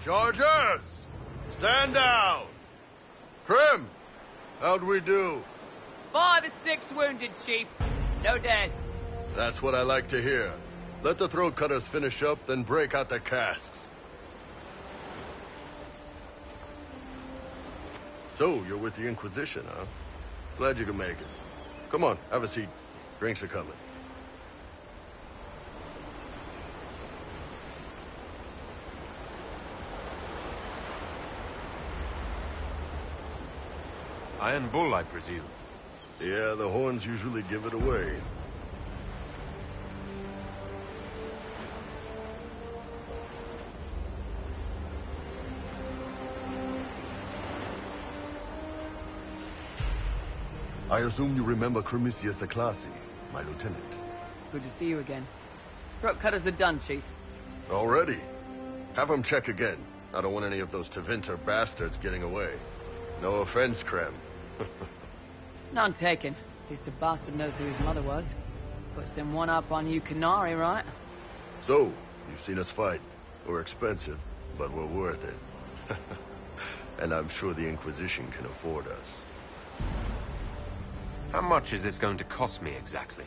Chargers! Stand down! Trim! How'd we do? 5 or 6 wounded, Chief. No dead. That's what I like to hear. Let the throat cutters finish up, then break out the casks. So, you're with the Inquisition, huh? Glad you could make it. Come on, have a seat. Drinks are coming. Iron Bull, I presume. Yeah, the horns usually give it away. I assume you remember Cremisius Aclassi, my lieutenant. Good to see you again. Throat cutters are done, Chief. Already? Have them check again. I don't want any of those Tevinter bastards getting away. No offense, Krem. None taken. At least a bastard knows who his mother was. Puts him one up on you Canary, right? So, you've seen us fight. We're expensive, but we're worth it. And I'm sure the Inquisition can afford us. How much is this going to cost me exactly?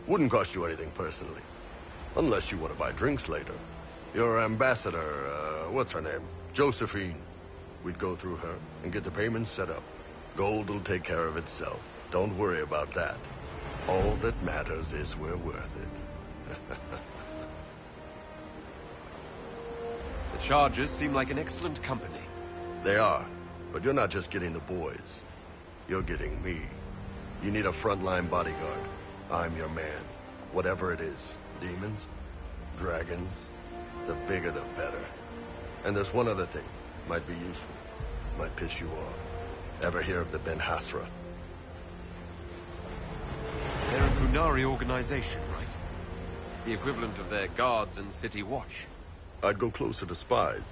Wouldn't cost you anything personally. Unless you want to buy drinks later. Your ambassador, what's her name? Josephine. We'd go through her and get the payments set up. Gold will take care of itself. Don't worry about that. All that matters is we're worth it. The Chargers seem like an excellent company. They are. But you're not just getting the boys. You're getting me. You need a frontline bodyguard. I'm your man. Whatever it is. Demons? Dragons? The bigger the better. And there's one other thing. Might be useful. Might piss you off. Ever hear of the Ben Hasra? They're a Kunari organization, right? The equivalent of their guards and city watch. I'd go closer to spies.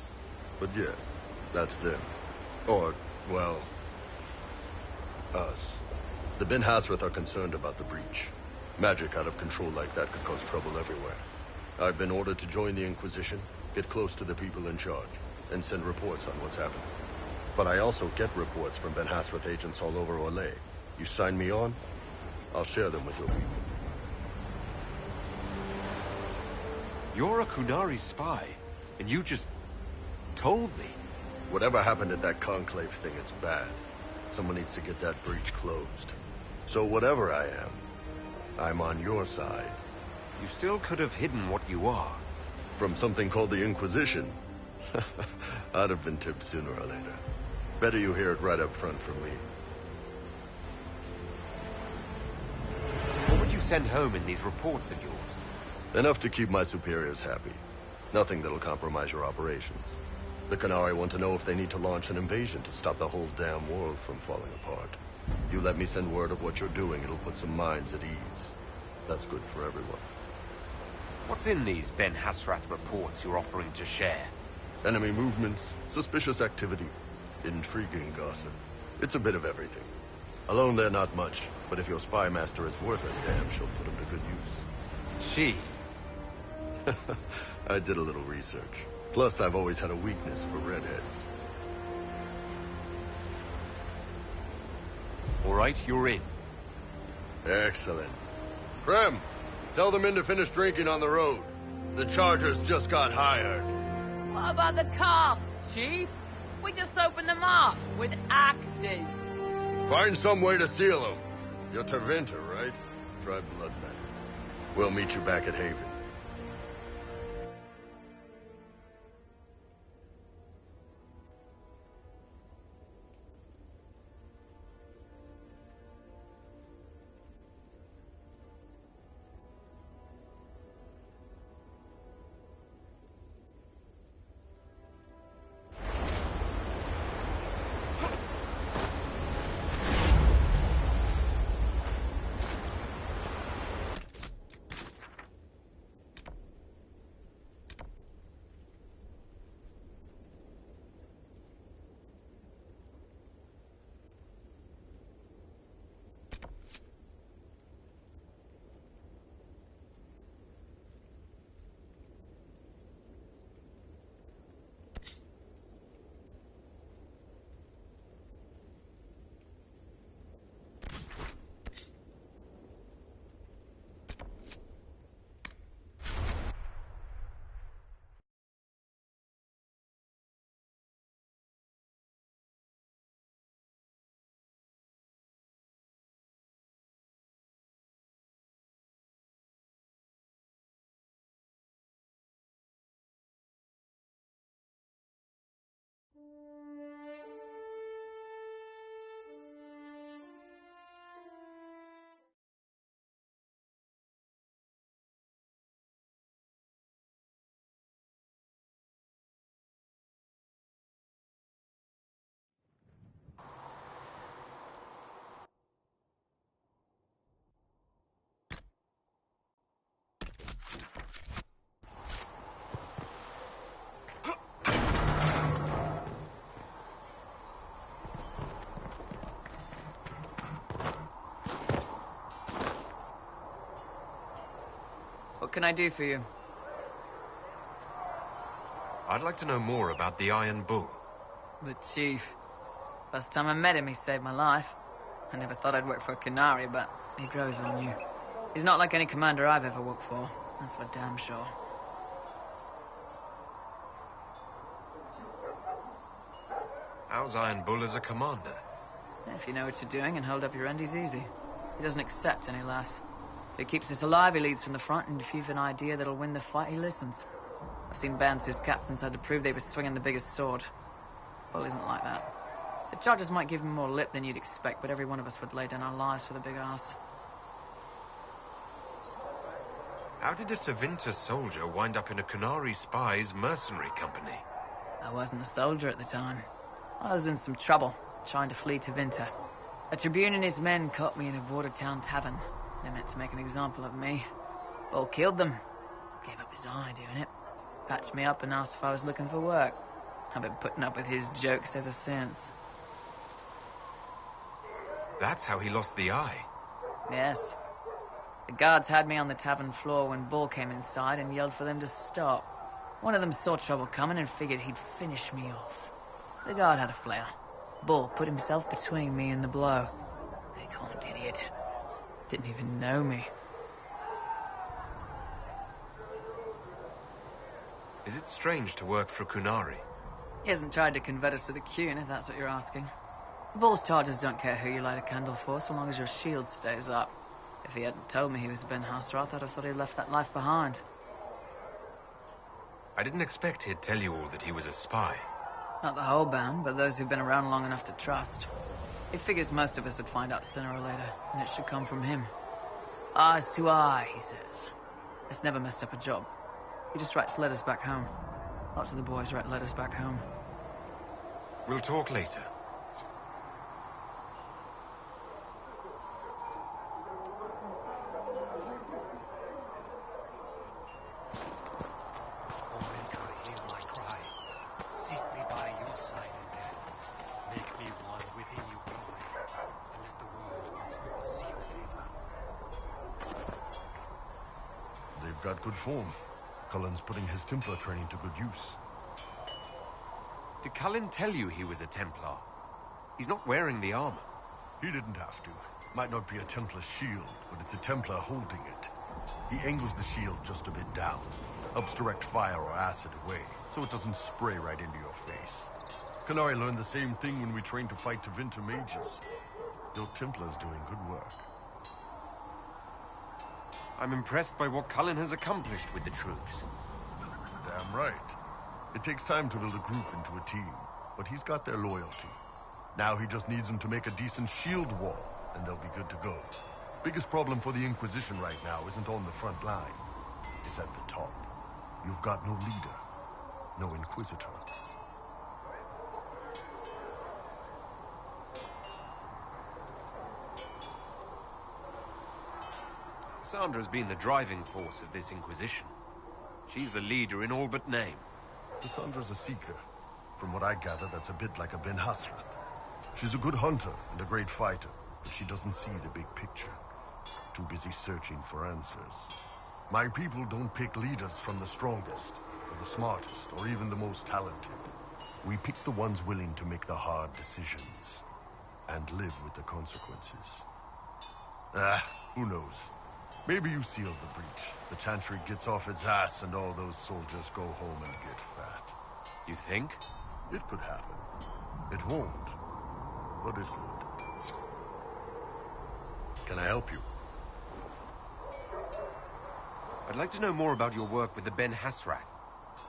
But yeah, that's them. Or, well, us. The Ben Hasrath are concerned about the breach. Magic out of control like that could cause trouble everywhere. I've been ordered to join the Inquisition, get close to the people in charge, and send reports on what's happening. But I also get reports from Ben Hasrath agents all over Orlais. You sign me on, I'll share them with your people. You're a Kunari spy, and you just told me. Whatever happened at that conclave thing, it's bad. Someone needs to get that breach closed. So whatever I am, I'm on your side. You still could have hidden what you are. From something called the Inquisition? I'd have been tipped sooner or later. Better you hear it right up front from me. What would you send home in these reports of yours? Enough to keep my superiors happy. Nothing that'll compromise your operations. The Canari want to know if they need to launch an invasion to stop the whole damn world from falling apart. You let me send word of what you're doing, it'll put some minds at ease. That's good for everyone. What's in these Ben Hasrath reports you're offering to share? Enemy movements, suspicious activity, intriguing gossip. It's a bit of everything. Alone they're not much, but if your spy master is worth a damn, she'll put him to good use. She? I did a little research. Plus, I've always had a weakness for redheads. All right, you're in. Excellent. Krem, tell the men to finish drinking on the road. The Chargers just got hired. What about the casks, Chief? We just opened them up with axes. Find some way to seal them. You're Tevinter, right? Try blood matter. We'll meet you back at Haven. can I do for you? I'd like to know more about the Iron Bull. The chief. Last time I met him, he saved my life. I never thought I'd work for a Canary, but he grows on you. He's not like any commander I've ever worked for. That's for damn sure. How's Iron Bull as a commander? If you know what you're doing and hold up your end, he's easy. He doesn't accept any less. If he keeps us alive, he leads from the front, and if you've an idea that'll win the fight, he listens. I've seen bands whose captains had to prove they were swinging the biggest sword. Bull isn't like that. The charges might give him more lip than you'd expect, but every one of us would lay down our lives for the big ass. How did a Tevinter soldier wind up in a Canary spy's mercenary company? I wasn't a soldier at the time. I was in some trouble, trying to flee to Winter. A Tribune and his men caught me in a border town tavern. They meant to make an example of me. Bull killed them. Gave up his eye doing it. Patched me up and asked if I was looking for work. I've been putting up with his jokes ever since. That's how he lost the eye. Yes. The guards had me on the tavern floor when Bull came inside and yelled for them to stop. One of them saw trouble coming and figured he'd finish me off. The guard had a flare. Bull put himself between me and the blow. They called idiot. Didn't even know me. Is it strange to work for Kunari? He hasn't tried to convert us to the Qun, if that's what you're asking. Bull's charges don't care who you light a candle for, so long as your shield stays up. If he hadn't told me he was Ben Hasrath, I'd have thought he'd left that life behind. I didn't expect he'd tell you all that he was a spy. Not the whole band, but those who've been around long enough to trust. He figures most of us would find out sooner or later, and it should come from him. Eyes to eye, he says. It's never messed up a job. He just writes letters back home. Lots of the boys write letters back home. We'll talk later. They've got good form. Cullen's putting his Templar training to good use. Did Cullen tell you he was a Templar? He's not wearing the armor. He didn't have to. Might not be a Templar shield, but it's a Templar holding it. He angles the shield just a bit down, helps direct fire or acid away, so it doesn't spray right into your face. Canary learned the same thing when we trained to fight Tevinter mages. Your Templar's doing good work. I'm impressed by what Cullen has accomplished with the troops. Damn right. It takes time to build a group into a team, but he's got their loyalty. Now he just needs them to make a decent shield wall, and they'll be good to go. Biggest problem for the Inquisition right now isn't on the front line. It's at the top. You've got no leader, no Inquisitor. Cassandra's been the driving force of this Inquisition. She's the leader in all but name. Cassandra's a seeker. From what I gather, that's a bit like a Ben Hasrath. She's a good hunter and a great fighter, but she doesn't see the big picture. Too busy searching for answers. My people don't pick leaders from the strongest, or the smartest, or even the most talented. We pick the ones willing to make the hard decisions, and live with the consequences. Who knows? Maybe you sealed the breach. The Chantry gets off its ass and all those soldiers go home and get fat. You think? It could happen. It won't, but it could. Can I help you? I'd like to know more about your work with the Ben Hasrath.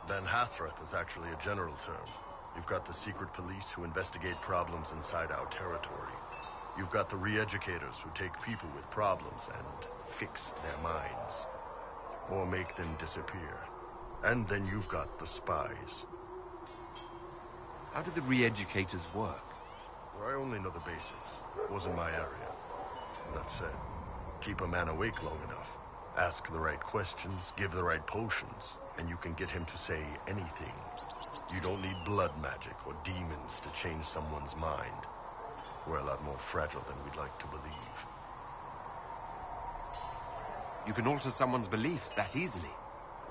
Ben Hasrath is actually a general term. You've got the secret police who investigate problems inside our territory. You've got the re-educators who take people with problems and fix their minds. Or make them disappear. And then you've got the spies. How do the re-educators work? Well, I only know the basics. Wasn't my area. That said, keep a man awake long enough. Ask the right questions, give the right potions, and you can get him to say anything. You don't need blood magic or demons to change someone's mind. We're a lot more fragile than we'd like to believe. You can alter someone's beliefs that easily.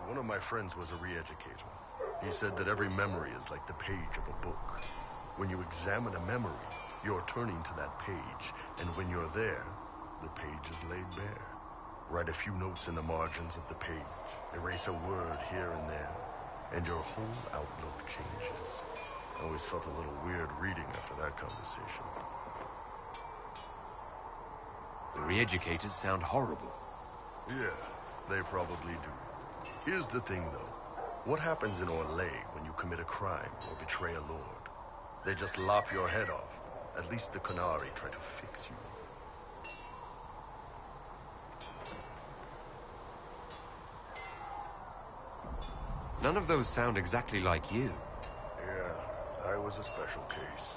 One of my friends was a re-educator. He said that every memory is like the page of a book. When you examine a memory, you're turning to that page, and when you're there, the page is laid bare. Write a few notes in the margins of the page, erase a word here and there, and your whole outlook changes. I always felt a little weird reading after that conversation. The re-educators sound horrible. Yeah, they probably do. Here's the thing, though. What happens in Orlais when you commit a crime or betray a lord? They just lop your head off. At least the Qunari try to fix you. None of those sound exactly like you. Yeah, I was a special case.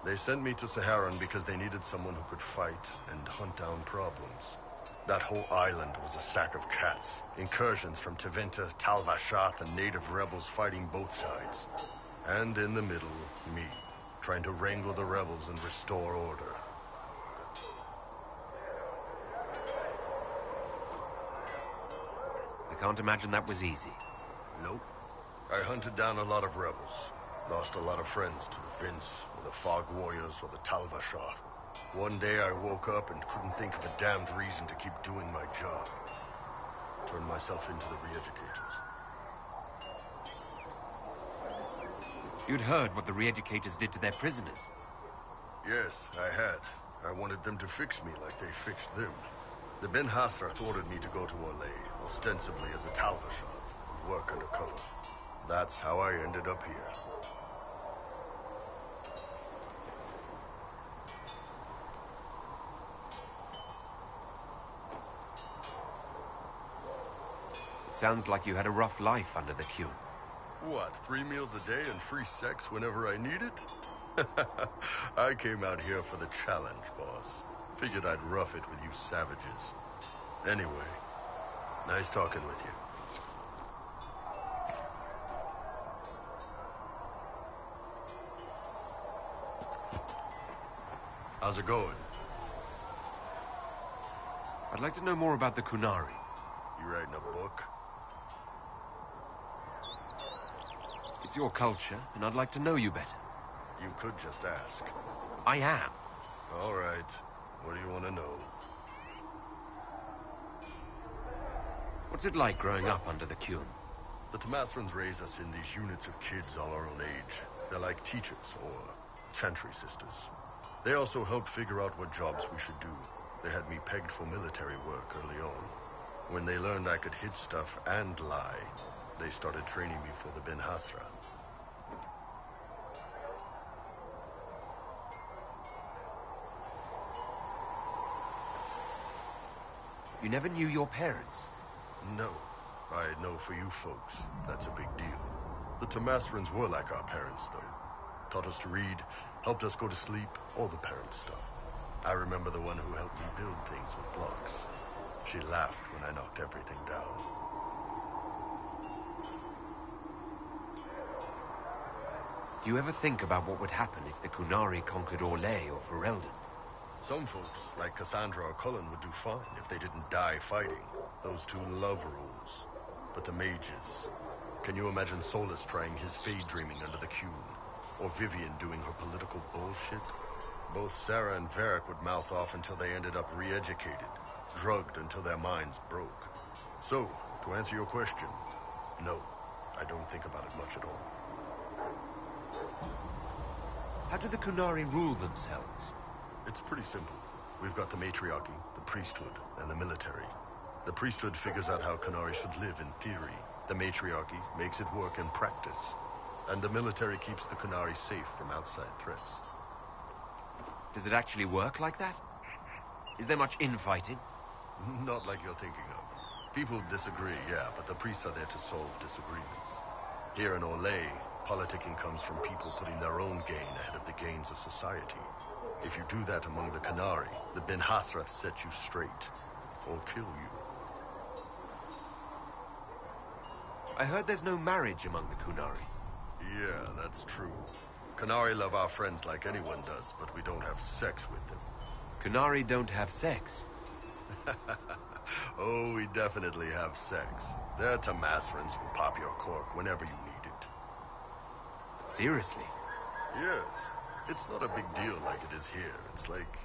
They sent me to Saharan because they needed someone who could fight and hunt down problems. That whole island was a sack of cats. Incursions from Tevinter, Tal Vashath, and native rebels fighting both sides. And in the middle, me, trying to wrangle the rebels and restore order. I can't imagine that was easy. Nope. I hunted down a lot of rebels. Lost a lot of friends to the Vince, or the Fog Warriors, or the Tal Vashath. One day I woke up and couldn't think of a damned reason to keep doing my job. Turned myself into the re-educators. You'd heard what the re-educators did to their prisoners. Yes, I had. I wanted them to fix me like they fixed them. The Ben Hasrath ordered me to go to Orlais, ostensibly as a Tal Vashath, work undercover. That's how I ended up here. It sounds like you had a rough life under the Qun. What, 3 meals a day and free sex whenever I need it? I came out here for the challenge, boss. Figured I'd rough it with you savages. Anyway, nice talking with you. How's it going? I'd like to know more about the Qunari. You writing a book? It's your culture, and I'd like to know you better. You could just ask. I am. All right. What do you want to know? What's it like growing up under the Qun? The Tamasrans raise us in these units of kids all our own age. They're like teachers, or chantry sisters. They also helped figure out what jobs we should do. They had me pegged for military work early on. When they learned I could hid stuff and lie, they started training me for the Ben Hasra. You never knew your parents? No. I know for you folks, that's a big deal. The Tamasrans were like our parents, though. Taught us to read, helped us go to sleep, all the parent stuff. I remember the one who helped me build things with blocks. She laughed when I knocked everything down. Do you ever think about what would happen if the Qunari conquered Orlais or Ferelden? Some folks, like Cassandra or Cullen, would do fine if they didn't die fighting. Those two love rules. But the mages... Can you imagine Solus trying his fade dreaming under the Qun? Or Vivian doing her political bullshit? Both Sarah and Varric would mouth off until they ended up re-educated, drugged until their minds broke. So, to answer your question, no, I don't think about it much at all. How do the Qunari rule themselves? It's pretty simple. We've got the matriarchy, the priesthood, and the military. The priesthood figures out how Qunari should live in theory. The matriarchy makes it work in practice. And the military keeps the Qunari safe from outside threats. Does it actually work like that? Is there much infighting? Not like you're thinking of. People disagree, yeah, but the priests are there to solve disagreements. Here in Orlais, politicking comes from people putting their own gain ahead of the gains of society. If you do that among the Qunari, the Ben Hasrath set you straight, or kill you. I heard there's no marriage among the Qunari. Yeah, that's true. Qunari love our friends like anyone does, but we don't have sex with them. Qunari don't have sex. Oh, we definitely have sex. There, Tomasrans will pop your cork whenever you need it. Seriously? Yes. It's not a big deal like it is here. It's like,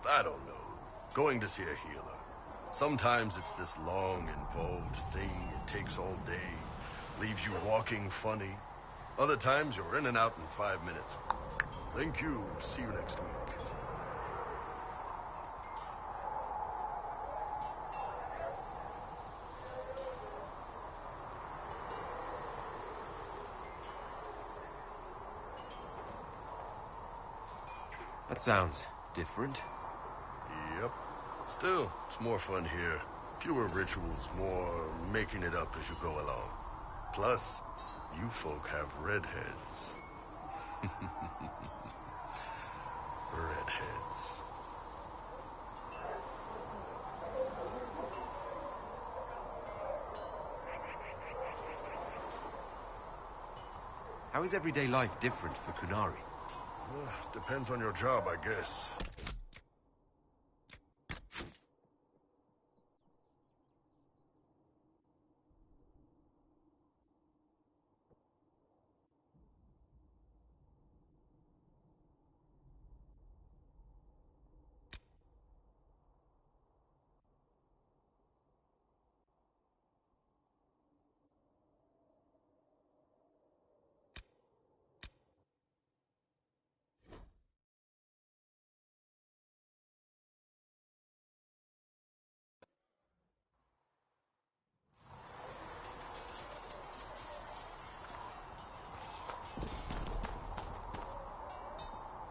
I don't know, going to see a healer. Sometimes it's this long, involved thing. It takes all day, leaves you walking funny. Other times you're in and out in 5 minutes. Thank you. See you next week. That sounds different. Yep. Still, it's more fun here. Fewer rituals, more making it up as you go along. Plus, you folk have redheads. Redheads. How is everyday life different for Kunari? Depends on your job, I guess.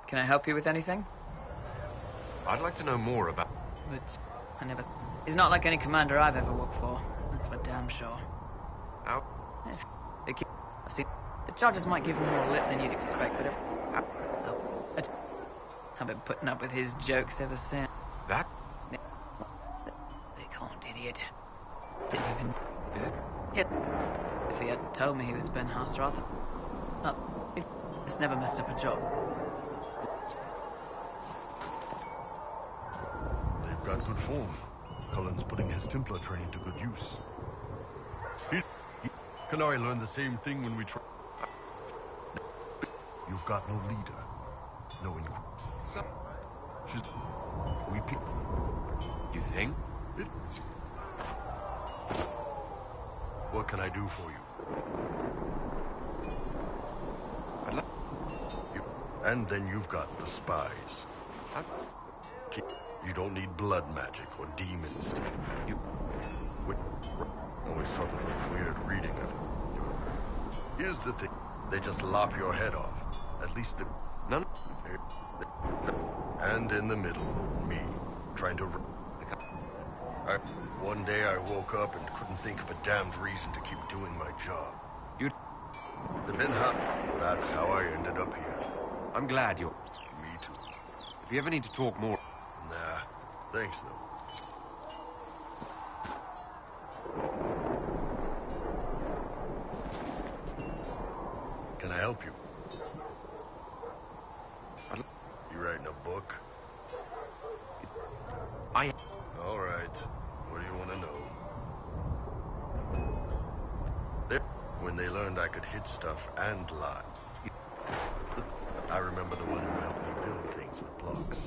Can I help you with anything? I'd like to know more about... But I never... He's not like any commander I've ever worked for. That's for damn sure. How... I've seen... The charges might give him more lip than you'd expect, but... I've been putting up with his jokes ever since. That? They can't, idiot. Didn't even... Is it? Yeah. If he hadn't told me he was Ben Harsrath... It's never messed up a job. They've got good form. Cullen's putting his Templar training to good use. Kunari learned the same thing when we tried. You've got no leader. No So... She's... We people. You think? What can I do for you? I'd like... And then you've got the spies. You don't need blood magic or demons. You... Wait, always thought that was weird reading of it. Here's the thing. They just lop your head off. At least the... None... And in the middle, me, trying to... One day I woke up and couldn't think of a damned reason to keep doing my job. You... The Benha... That's how I ended up here. I'm glad you're... Me too. If you ever need to talk more... Nah, thanks though. Can I help you? You writing a book? All right. What do you want to know? When they learned I could hit stuff and lie. I remember the one who helped me build things with blocks.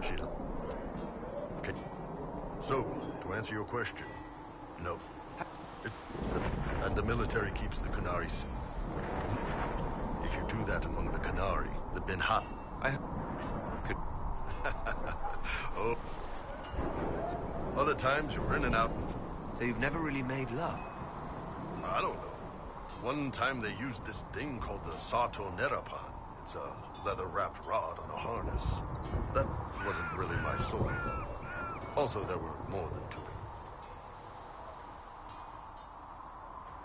She... Okay. So, to answer your question, no. And the military keeps the Kunari... If you do that among the Kunari, the Benha... I could... Oh. Other times you're in and out. So you've never really made love? I don't know. One time they used this thing called the Sato Nerapan. It's a leather-wrapped rod on a harness. That wasn't really my sort. Also, there were more than two.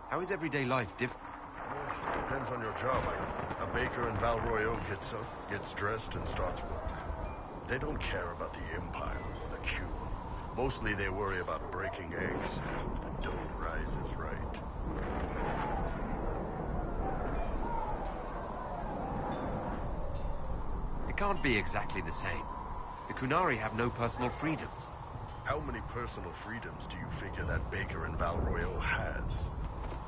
How is everyday life different? Depends on your job. A baker in Val Royale gets up, gets dressed, and starts work. They don't care about the Empire or the Q. Mostly they worry about breaking eggs and hope the dough rises right. It can't be exactly the same. The Kunari have no personal freedoms. How many personal freedoms do you figure that baker in Val Royeaux has?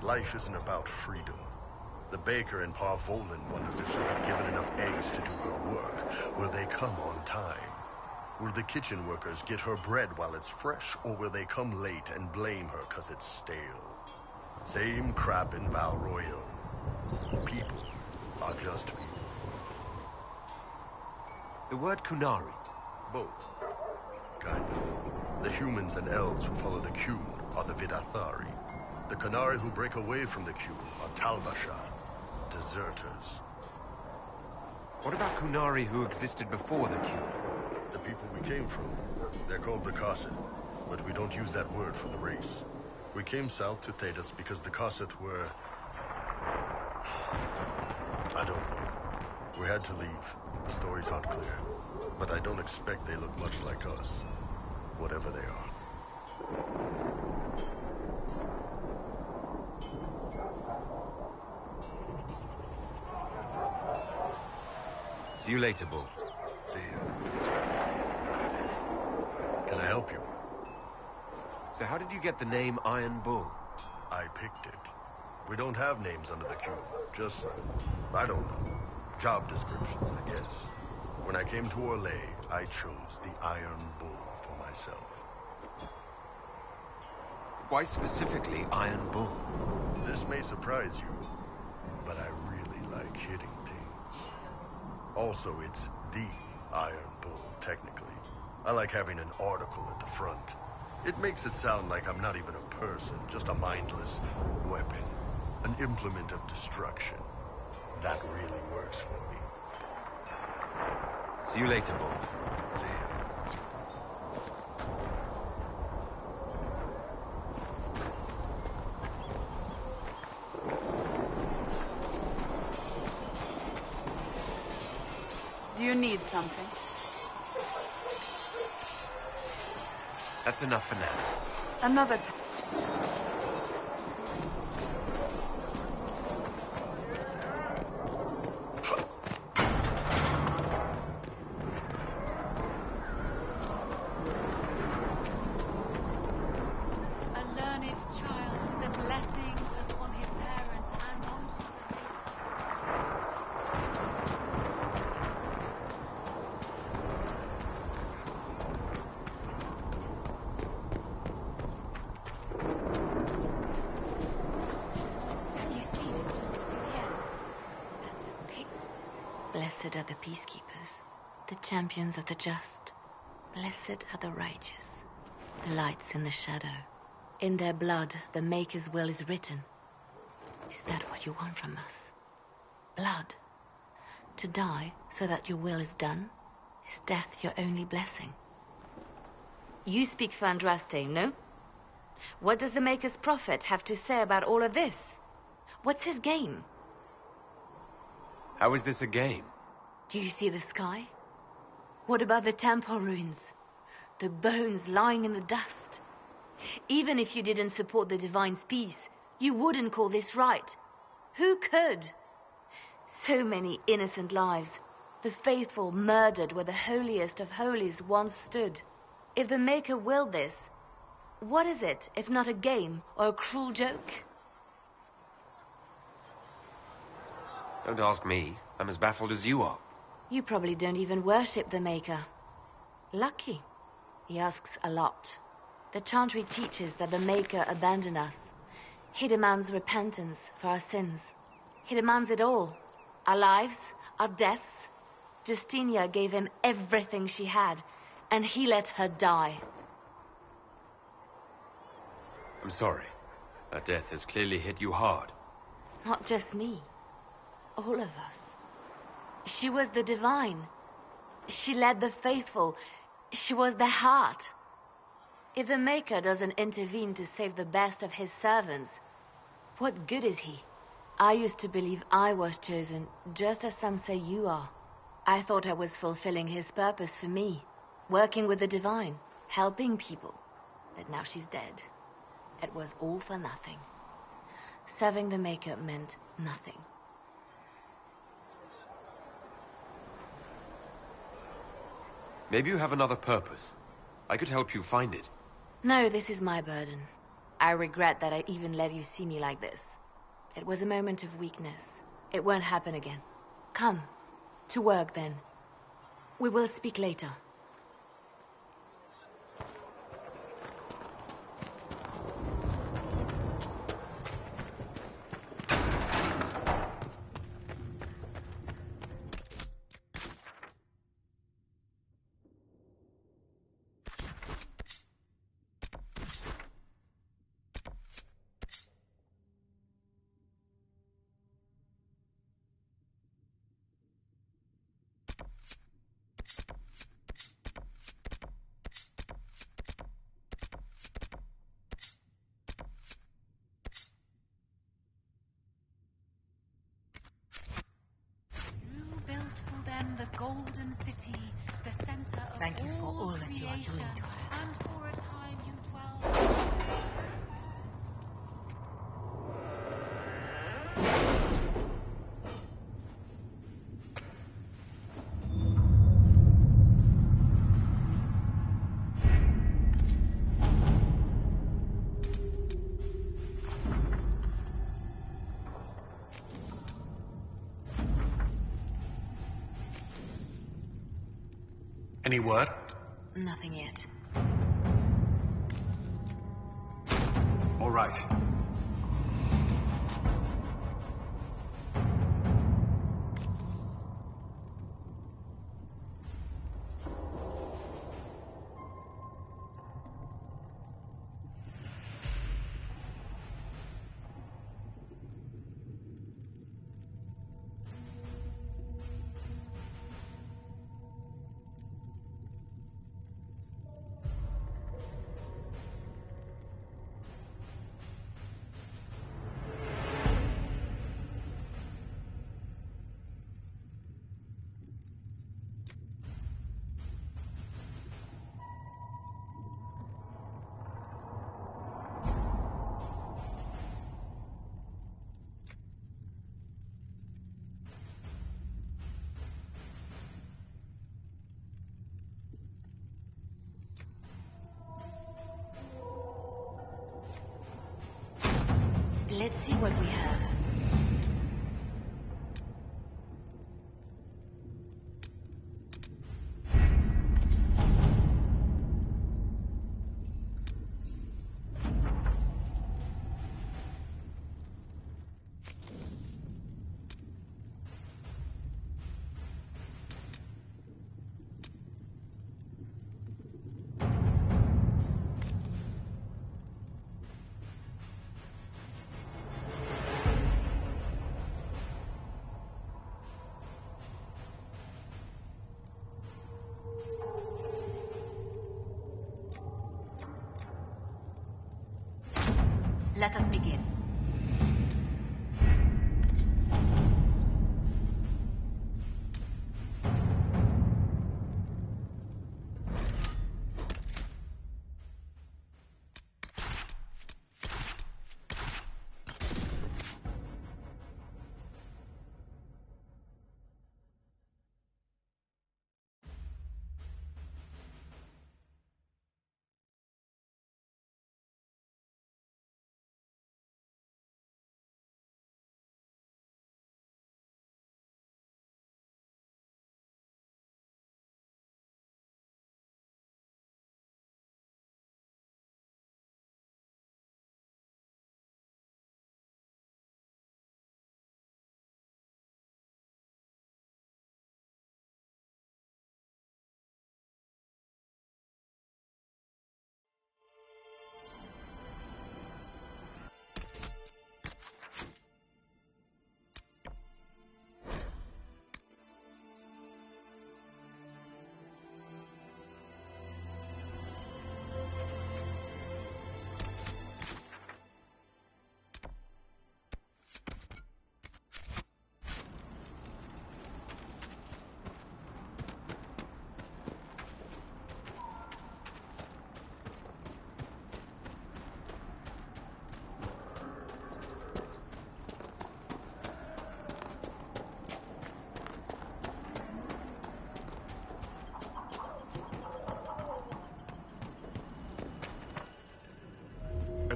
Life isn't about freedom. The baker in Parvolin wonders if she'll be given enough eggs to do her work. Will they come on time? Will the kitchen workers get her bread while it's fresh, or will they come late and blame her 'cause it's stale? Same crap in Val Royeaux. People are just people. The word Kunari. Both. Kind of. The humans and elves who follow the Qun are the Vidathari. The Kunari who break away from the Qun are Talbashar, deserters. What about Kunari who existed before the Qun? The people we came from. They're called the Kossith, but we don't use that word for the race. We came south to Thedas because the Kossith were... I don't know. We had to leave. The stories aren't clear. But I don't expect they look much like us. Whatever they are. See you later, Bull. See you. Can I help you? So how did you get the name Iron Bull? I picked it. We don't have names under the Qun. Just, I don't know, job descriptions, I guess. When I came to Orlais, I chose the Iron Bull for myself. Why specifically Iron Bull? This may surprise you, but I really like hitting things. Also, it's the Iron Bull, technically. I like having an article at the front. It makes it sound like I'm not even a person, just a mindless weapon. An implement of destruction. That really works for me. See you later, Bull. See ya. Do you need something? That's enough for now. Another A learned child is a blessing upon his parents and onto the Have you seen it, Jean's Riviere? That's a pig. Blessed are the peacekeepers, the champions of the just. Blessed are the righteous, the lights in the shadow. In their blood, the Maker's will is written. Is that what you want from us? Blood. To die so that your will is done? Is death your only blessing? You speak for Andraste, no? What does the Maker's prophet have to say about all of this? What's his game? How is this a game? Do you see the sky? What about the temple ruins? The bones lying in the dust? Even if you didn't support the Divine's peace, you wouldn't call this right. Who could? So many innocent lives. The faithful murdered where the holiest of holies once stood. If the Maker willed this, what is it if not a game or a cruel joke? Don't ask me. I'm as baffled as you are. You probably don't even worship the Maker. Lucky. He asks a lot. The chantry teaches that the Maker abandoned us. He demands repentance for our sins. He demands it all. Our lives, our deaths. Justinia gave him everything she had, and he let her die. I'm sorry. That death has clearly hit you hard. Not just me. All of us. She was the Divine. She led the faithful. She was their heart. If the Maker doesn't intervene to save the best of his servants, what good is he? I used to believe I was chosen, just as some say you are. I thought I was fulfilling his purpose for me, working with the Divine, helping people. But now she's dead. It was all for nothing. Serving the Maker meant nothing. Maybe you have another purpose. I could help you find it. No, this is my burden. I regret that I even let you see me like this. It was a moment of weakness. It won't happen again. Come. To work, then. We will speak later. The golden city, the center of Thank you for all that you are creation, doing to her. and for a time you dwell. Any word? Nothing yet. All right. Let's see what we have. Let us begin.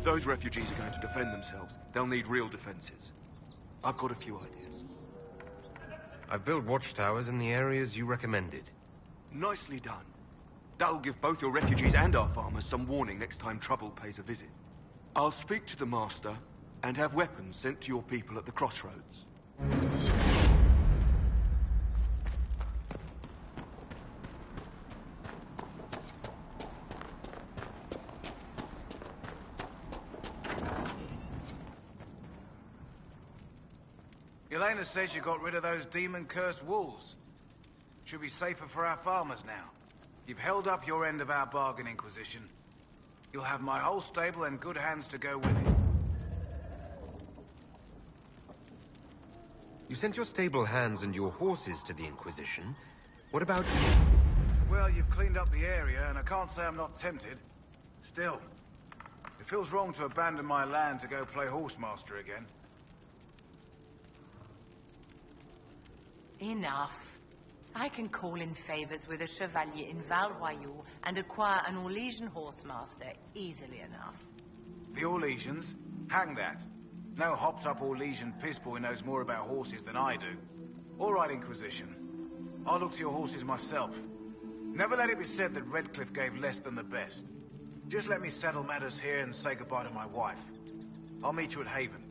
those refugees are going to defend themselves, they'll need real defenses. I've got a few ideas. I've built watchtowers in the areas you recommended. Nicely done. That'll give both your refugees and our farmers some warning next time trouble pays a visit. I'll speak to the Master and have weapons sent to your people at the crossroads. Elena says you got rid of those demon-cursed wolves. Should be safer for our farmers now. You've held up your end of our bargain, Inquisition. You'll have my whole stable and good hands to go with it. You sent your stable hands and your horses to the Inquisition. What about you? Well, you've cleaned up the area, and I can't say I'm not tempted. Still, it feels wrong to abandon my land to go play horsemaster again. Enough. I can call in favors with a chevalier in Val Royaux and acquire an Orlesian horsemaster easily enough. The Orlesians? Hang that. No hopped-up Orlesian pissboy knows more about horses than I do. All right, Inquisition. I'll look to your horses myself. Never let it be said that Redcliffe gave less than the best. Just let me settle matters here and say goodbye to my wife. I'll meet you at Haven.